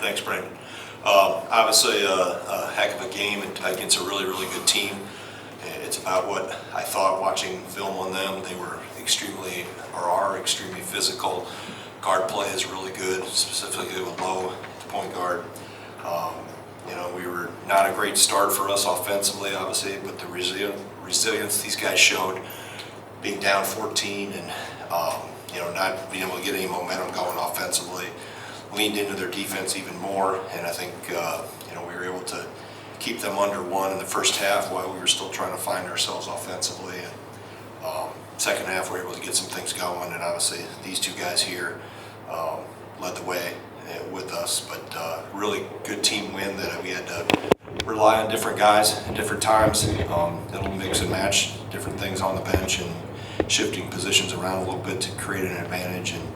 Thanks, Brandon. Obviously, a heck of a game against a really, really good team. It's about what I thought watching film on them. They were are extremely physical. Guard play is really good, specifically with Lowe, the point guard. We were not a great start for us offensively, obviously, but the resilience these guys showed, being down 14 and not being able to get any momentum going offensively, leaned into their defense even more, and I think we were able to keep them under one in the first half while we were still trying to find ourselves offensively. And second half, we were able to get some things going, and obviously these two guys here led the way with us. But really good team win that we had to rely on different guys at different times. It'll mix and match different things on the bench and shifting positions around a little bit to create an advantage. And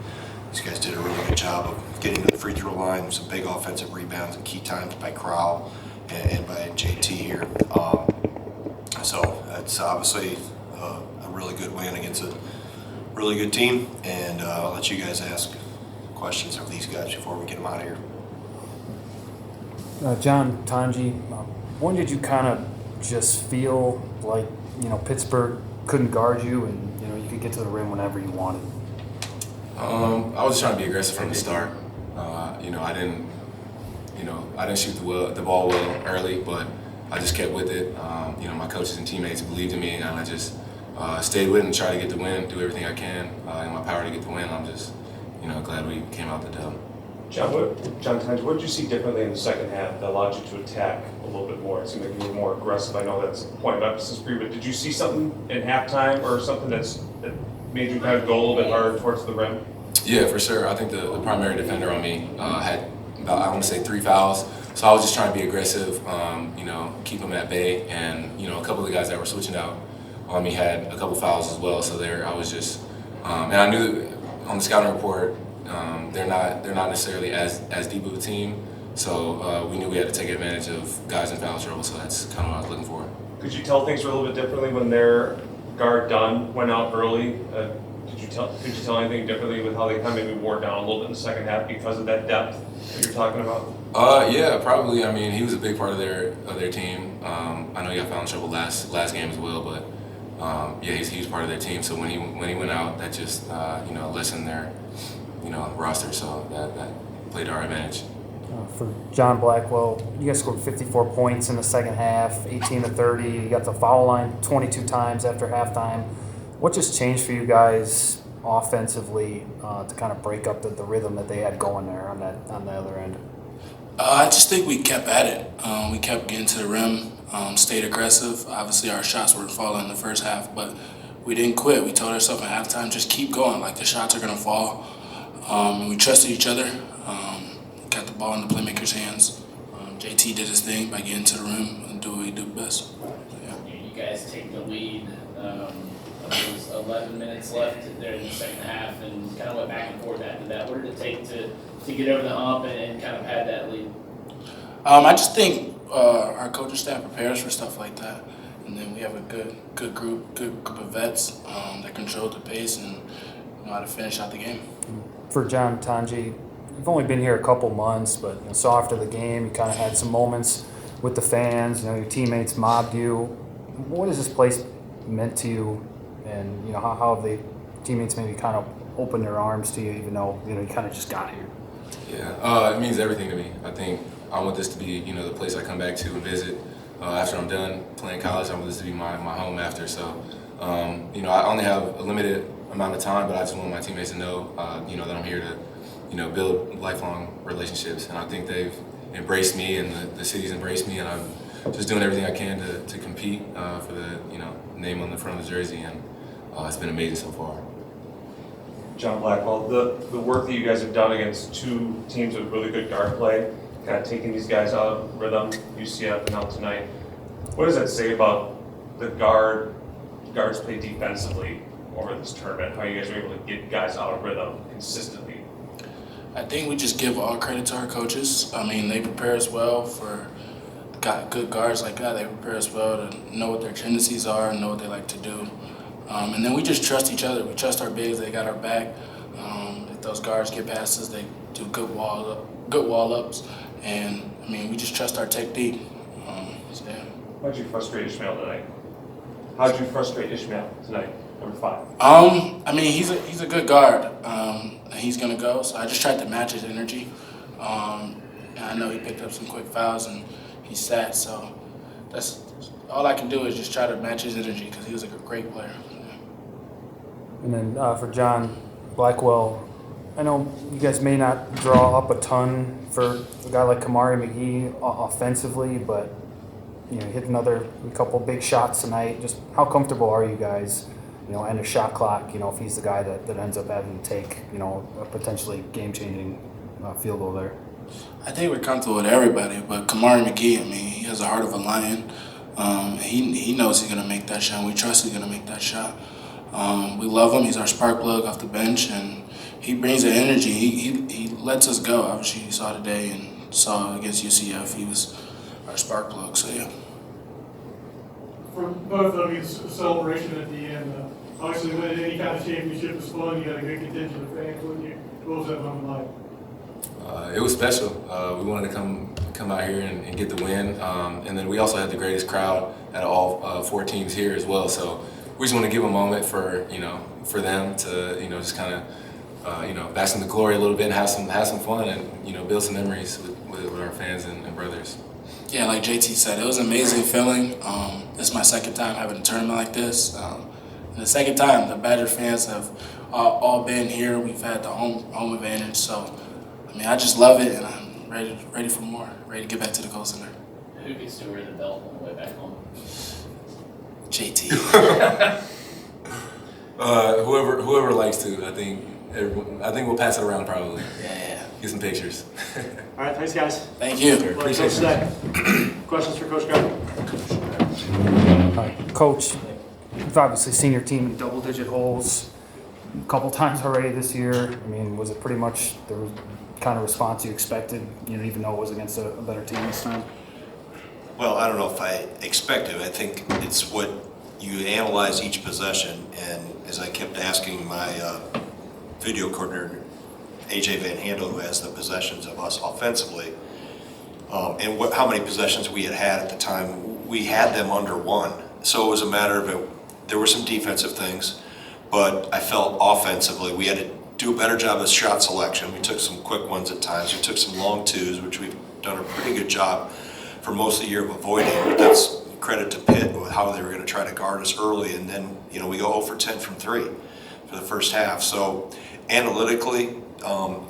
these guys did a really good job of getting to the free throw line, some big offensive rebounds and key times by Crowell and by JT here. So it's obviously a really good win against a really good team. And I'll let you guys ask questions of these guys before we get them out of here. John, Tonje, when did you kind of just feel like Pittsburgh couldn't guard you and you could get to the rim whenever you wanted? I was trying to be aggressive from the start. I didn't shoot the ball well early, but I just kept with it. My coaches and teammates believed in me, and I just stayed with it and tried to get the win, do everything I can in my power to get the win. I'm just, glad we came out the dub. John Tonje, what did you see differently in the second half that allowed you to attack a little bit more? It seemed like you were more aggressive. I know that's a point of emphasis for you, but did you see something in halftime or something that made you kind of go a little bit harder towards the rim? Yeah, for sure. I think the primary defender on me had about, I want to say, 3 fouls. So I was just trying to be aggressive, keep them at bay. And, a couple of the guys that were switching out on me had a couple fouls as well. So I was just, and I knew on the scouting report, they're not necessarily as deep of a team. So we knew we had to take advantage of guys in foul trouble. So that's kind of what I was looking for. Could you tell things were a little bit differently when their guard Dunn went out early? Could you tell anything differently with how they kind of maybe wore down a little bit in the second half because of that depth that you're talking about? Yeah, probably. I mean, he was a big part of their team. I know he got foul in trouble last game as well, but he's part of their team. So when he went out, that just lessened their roster. So that played to our advantage. For John Blackwell, you guys scored 54 points in the second half, 18-30. You got the foul line 22 times after halftime. What just changed for you guys offensively to kind of break up the rhythm that they had going there on the other end? I just think we kept at it. We kept getting to the rim, stayed aggressive. Obviously, our shots were falling in the first half, but we didn't quit. We told ourselves at halftime, just keep going. Like, the shots are going to fall. We trusted each other. Got the ball in the playmakers' hands. JT did his thing by getting to the rim and do what we do best. Yeah. You guys take the lead. There was 11 minutes left there in the second half, and kind of went back and forth after that. What did it take to get over the hump and kind of have that lead? I just think our coaching staff prepares for stuff like that, and then we have a good group of vets that control the pace and know how to finish out the game. For John, Tonje, you've only been here a couple months, but so after the game, you kind of had some moments with the fans. Your teammates mobbed you. What has this place meant to you? And how have the teammates maybe kind of opened their arms to you, even though you kind of just got here? Yeah, it means everything to me. I think I want this to be the place I come back to and visit after I'm done playing college. I want this to be my home after. So I only have a limited amount of time, but I just want my teammates to know that I'm here to build lifelong relationships. And I think they've embraced me, and the city's embraced me, and I'm just doing everything I can to compete for the name on the front of the jersey, and it's been amazing so far. John Blackwell, the work that you guys have done against two teams with really good guard play, kind of taking these guys out of rhythm, UCF and now tonight, what does that say about the guards play defensively over this tournament? How you guys are able to get guys out of rhythm consistently? I think we just give all credit to our coaches. I mean, they prepare us well for good guards like that. They prepare us well to know what their tendencies are and know what they like to do. And then we just trust each other. We trust our bigs. They got our back. If those guards get past us, they do good wall good wall ups, and I mean, we just trust our technique. So, yeah. How'd you frustrate Ishmael tonight? How'd you frustrate Ishmael tonight, number 5? I mean, he's a good guard, and he's gonna go. So I just tried to match his energy. And I know he picked up some quick fouls and he sat. So that's all I can do is just try to match his energy because he was a great player. Yeah. And then for John Blackwell, I know you guys may not draw up a ton for a guy like Kamari McGee offensively, but you hit a couple big shots tonight. Just how comfortable are you guys, and a shot clock, if he's the guy that ends up having to take, a potentially game-changing field goal there? I think we're comfortable with everybody, but Kamari McGee, I mean, he has a heart of a lion. He knows he's going to make that shot, and we trust he's going to make that shot. We love him. He's our spark plug off the bench, and he brings the energy. He lets us go. Obviously, you saw today and saw against UCF. He was our spark plug, so yeah. For both of you, celebration at the end. Obviously, winning any kind of championship is fun. You got a good contingent of fans with you. What was that moment like? It was special. We wanted to come out here and get the win, and then we also had the greatest crowd out of all 4 teams here as well. So we just want to give a moment for them to just kind of bask in the glory a little bit and have some fun and build some memories with our fans and brothers. Yeah, like JT said, it was an amazing feeling. This is my second time having a tournament like this. And the second time, the Badger fans have all been here. We've had the home advantage. So, I mean, I just love it, and I'm ready for more, ready to get back to the Gold Center. Who gets to wear the belt on the way back home? JT. Whoever likes to. I think we'll pass it around probably. Yeah. Get some pictures. All right, thanks, guys. Thank you. Appreciate it. Questions for Coach Gard? Coach, you've obviously seen your team in double-digit holes a couple times already this year. I mean, was it pretty much the kind of response you expected, even though it was against a better team this time? Well, I don't know if I expected. I think it's what you analyze each possession, and as I kept asking my video coordinator, AJ Van Handel, who has the possessions of us offensively, and how many possessions we had at the time, we had them under 1. So it was a matter of there were some defensive things, but I felt offensively we had to do a better job of shot selection. We took some quick ones at times. We took some long twos, which we've done a pretty good job for most of the year of avoiding. But that's credit to Pitt with how they were going to try to guard us early, and then we go 0 for 10 from 3 for the first half. So analytically,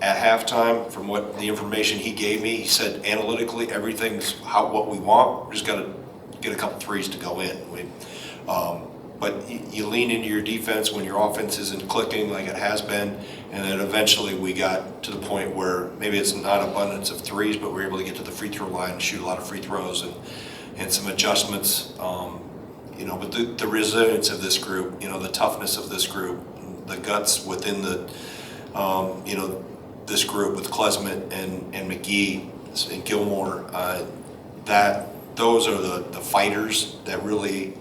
at halftime, from what the information he gave me, he said analytically everything's what we want. We just got to get a couple threes to go in. But you lean into your defense when your offense isn't clicking like it has been, and then eventually we got to the point where maybe it's not abundance of threes, but we're able to get to the free throw line and shoot a lot of free throws and some adjustments. But the resilience of this group, the toughness of this group, the guts within this group with Klesmit and McGee and Gilmore, those are the fighters that really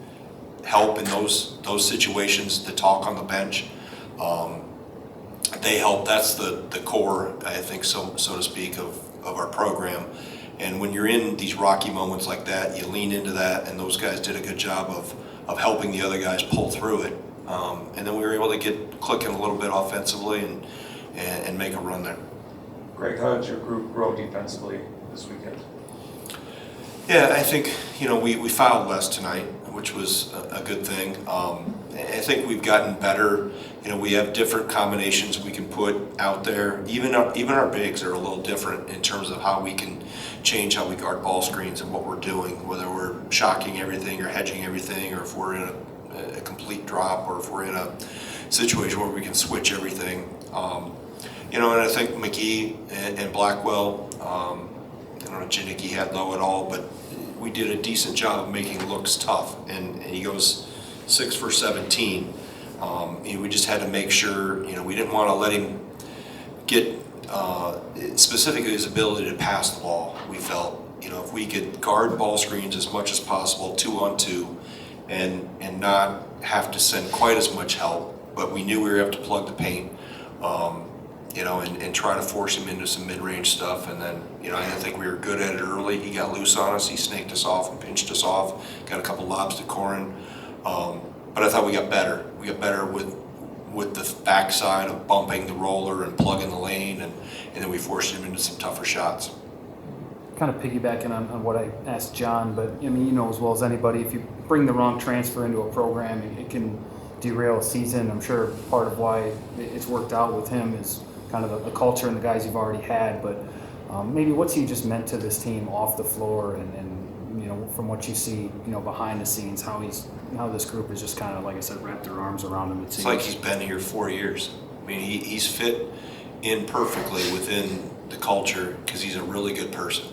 help in those situations. The talk on the bench, they help. That's the core, I think, so to speak, of our program. And when you're in these rocky moments like that, you lean into that, and those guys did a good job of helping the other guys pull through it. And then we were able to get clicking a little bit offensively and make a run there. Greg, how did your group grow defensively this weekend? Yeah, I think we fouled less tonight, which was a good thing. I think we've gotten better. We have different combinations we can put out there. Even our bigs are a little different in terms of how we can change how we guard ball screens and what we're doing, whether we're shocking everything or hedging everything, or if we're in a complete drop, or if we're in a situation where we can switch everything. And I think McGee and Blackwell, I don't know if Janicki had low at all, but we did a decent job of making looks tough, and he goes 6 for 17. We just had to make sure, we didn't want to let him get specifically his ability to pass the ball. We felt, if we could guard ball screens as much as possible, 2-on-2, and not have to send quite as much help, but we knew we were able to plug the paint. and try to force him into some mid-range stuff. And then, I didn't think we were good at it early. He got loose on us. He snaked us off and pinched us off. Got a couple lobs to Corin. But I thought we got better. We got better with the backside of bumping the roller and plugging the lane, and then we forced him into some tougher shots. Kind of piggybacking on what I asked John, but I mean, you know as well as anybody, if you bring the wrong transfer into a program, it can derail a season. I'm sure part of why it's worked out with him is kind of the culture and the guys you've already had, but maybe what's he just meant to this team off the floor, and from what you see, behind the scenes, how this group is just kind of, like I said, wrapped their arms around him. It's like he's been here 4 years. I mean, he's fit in perfectly within the culture because he's a really good person,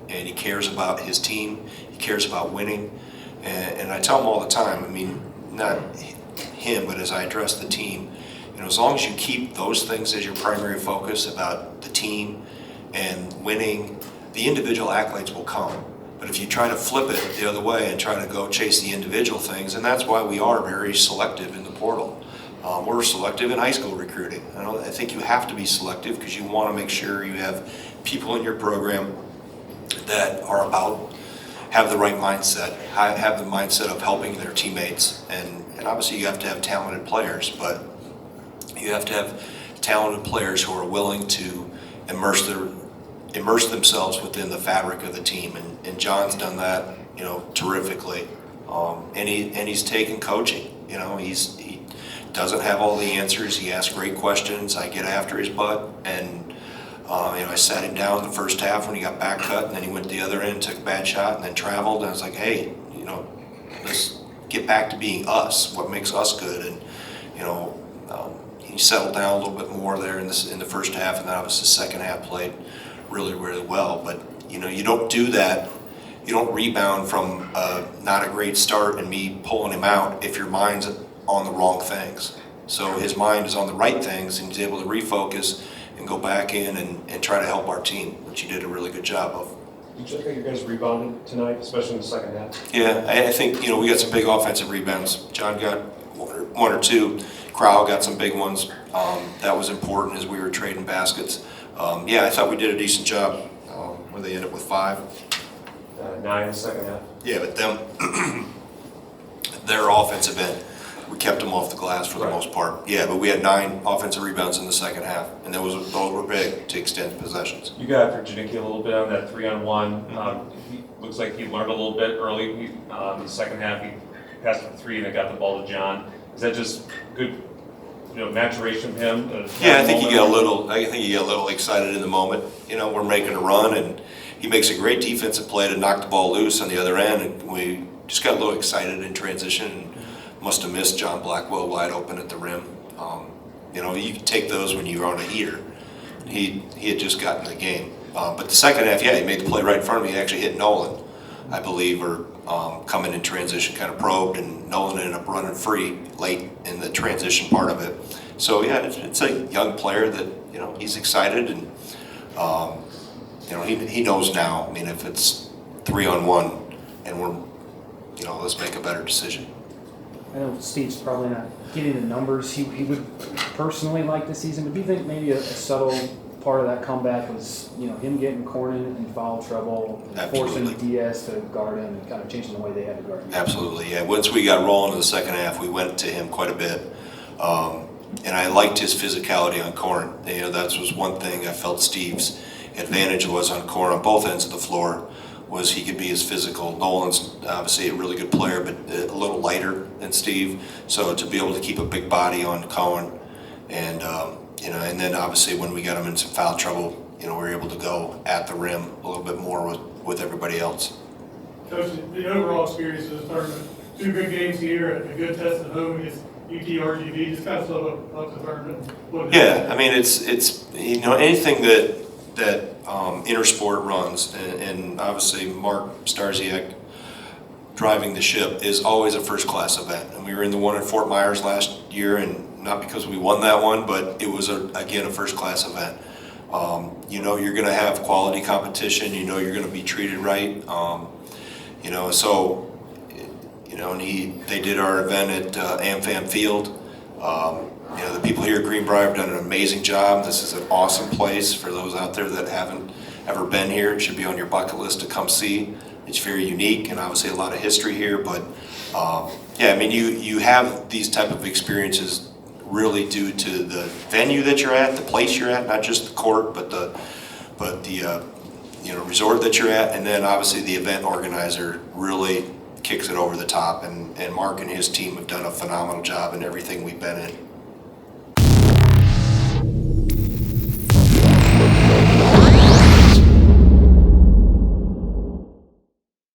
and he cares about his team. He cares about winning, and I tell him all the time. I mean, not him, but as I address the team, as long as you keep those things as your primary focus about the team and winning, the individual accolades will come. But if you try to flip it the other way and try to go chase the individual things, and that's why we are very selective in the portal. We're selective in high school recruiting. I think you have to be selective because you want to make sure you have people in your program that are have the right mindset, have the mindset of helping their teammates. And obviously you have to have talented players, but you have to have talented players who are willing to immerse themselves within the fabric of the team, and John's done that, terrifically. And he's taken coaching. He doesn't have all the answers. He asks great questions. I get after his butt, and I sat him down the first half when he got back cut, and then he went to the other end, took a bad shot, and then traveled. And I was like, hey, let's get back to being us. What makes us good? And he settled down a little bit more there in the first half, and then obviously the second half played really, really well. But you don't do that. You don't rebound from not a great start and me pulling him out if your mind's on the wrong things. So his mind is on the right things, and he's able to refocus and go back in and try to help our team, which he did a really good job of. Did you think you guys rebounded tonight, especially in the second half? Yeah, I think we got some big offensive rebounds. John got one or two. Crowell got some big ones. That was important as we were trading baskets. I thought we did a decent job when they ended up with 5. 9 in the second half. Yeah, but their offensive end, we kept them off the glass for the most part. Yeah, but we had 9 offensive rebounds in the second half, and those were big to extend possessions. You got after Janicki a little bit on that 3-on-1. He looks like he learned a little bit early. In the second half, he passed for 3 and then got the ball to John. Is that just good, maturation of him? Yeah, I think he got a little excited in the moment. We're making a run, and he makes a great defensive play to knock the ball loose on the other end, and we just got a little excited in transition and must have missed John Blackwell wide open at the rim. You can take those when you're on a heater. He had just gotten the game. But the second half, he made the play right in front of me. He actually hit Nolan, I believe, or coming in transition, kind of probed, and Nolan ended up running free late in the transition part of it. So it's a young player that he's excited, and he knows now. I mean, if it's 3-on-1 and we're let's make a better decision. I know Steve's probably not getting the numbers he would personally like this season, but do you think maybe a subtle part of that comeback was him getting Cornyn in foul trouble, forcing Diaz to guard him, and kind of changing the way they had to guard him? Absolutely, yeah. Once we got rolling in the second half, we went to him quite a bit, and I liked his physicality on Corn. That was one thing I felt Steve's advantage was on Corn on both ends of the floor. Was he could be as physical. Nolan's obviously a really good player, but a little lighter than Steve. So to be able to keep a big body on Cohen, and and then obviously when we got him in some foul trouble, we were able to go at the rim a little bit more with everybody else. Coach, the overall experience of the tournament, 2 good games here, a good test at home against UT RGV, just kind of sum up the tournament. Yeah, I mean it's anything that Intersport runs, and obviously Mark Starziak driving the ship is always a first-class event. And we were in the one in Fort Myers last year, and not because we won that one, but it was again a first-class event. You're going to have quality competition. You're going to be treated right. And they did our event at AmFam Field. You know, the people here at Greenbrier have done an amazing job. This is an awesome place for those out there that haven't ever been here. It should be on your bucket list to come see. It's very unique and obviously a lot of history here, but yeah, I mean, you have these type of experiences really due to the venue that you're at, the place you're at, not just the court, but the you know, resort that you're at, and then obviously the event organizer really kicks it over the top, and Mark and his team have done a phenomenal job in everything we've been in.